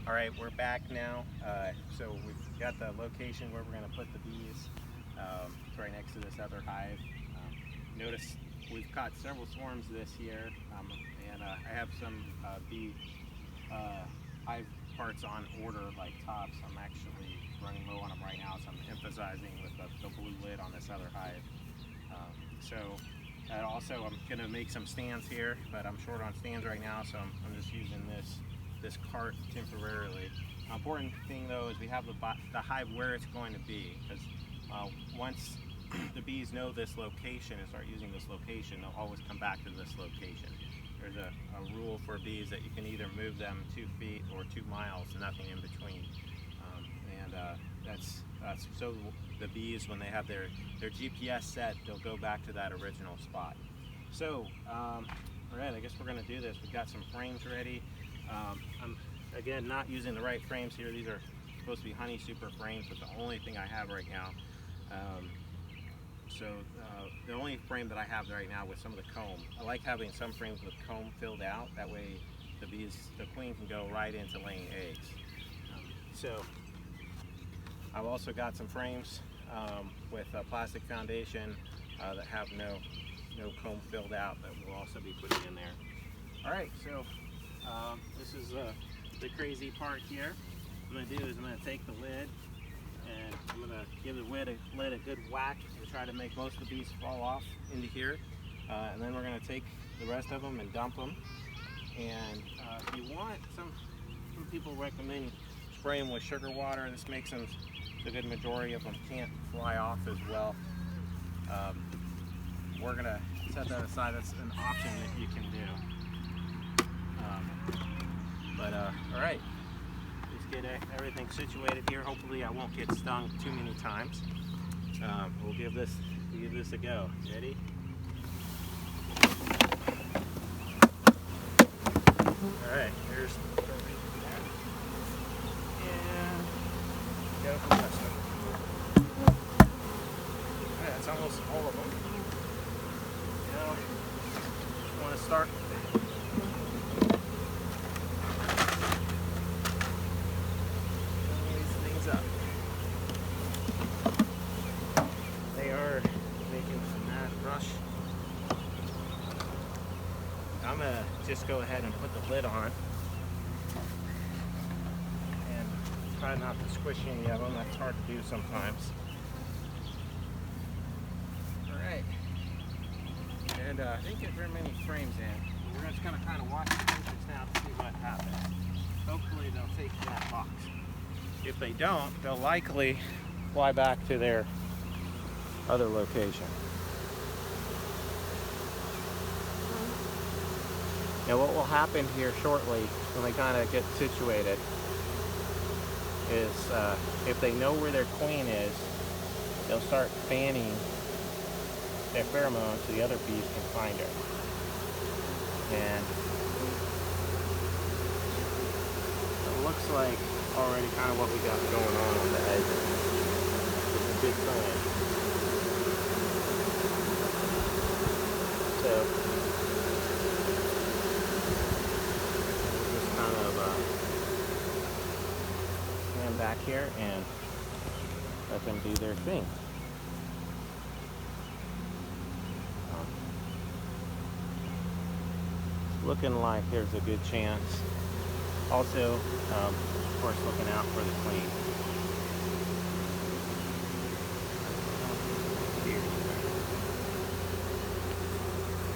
All right, we're back now. So we've got the location where we're going to put the bees. It's right next to this other hive. Notice we've caught several swarms this year, and I have some bee hive parts on order, like tops. I'm actually running low on them right now, so I'm emphasizing with the blue lid on this other hive. Also, I'm going to make some stands here, but I'm short on stands right now, so I'm just using this cart temporarily. Important thing though is we have the hive where it's going to be, because once the bees know this location and start using this location, they'll always come back to this location. There's a rule for bees that you can either move them 2 feet or 2 miles, nothing in between. That's so the bees, when they have their GPS set, they'll go back to that original spot. So, all right, I guess we're going to do this. We've got some frames ready. I'm, again, not using the right frames here. These are supposed to be Honey Super frames, but the only thing I have right now. The only frame that I have right now with some of the comb, I like having some frames with comb filled out. That way the queen can go right into laying eggs. I've also got some frames with a plastic foundation that have no comb filled out that we'll also be putting in there. All right, so this is the crazy part here. What I'm going to do is I'm going to take the lid and I'm going to give the lid a good whack and try to make most of the bees fall off into here. And then we're going to take the rest of them and dump them. And if you want, some people recommend spraying with sugar water. This makes them, the good majority of them can't fly off as well. We're going to set that aside. That's an option that you can do. All right, just get everything situated here. Hopefully I won't get stung too many times. We'll give this a go. Ready? All right, here's and go for the rest of them. All right, that's almost all of them. Now, just want to start. Up. They are making some mad rush. I'm gonna just go ahead and put the lid on and try not to squish any of them. That's hard to do sometimes. Alright, and I didn't get very many frames in. We're just gonna kind of watch the pictures now to see what happens. Hopefully they'll take that box. If they don't, they'll likely fly back to their other location. Now what will happen here shortly when they kind of get situated is if they know where their queen is, they'll start fanning their pheromones so the other bees can find her. And it looks like already kind of what we got going on the edges. It's a good sign. So we'll just kind of stand back here and let them do their thing. Looking like there's a good chance. Also, of course, looking out for the queen.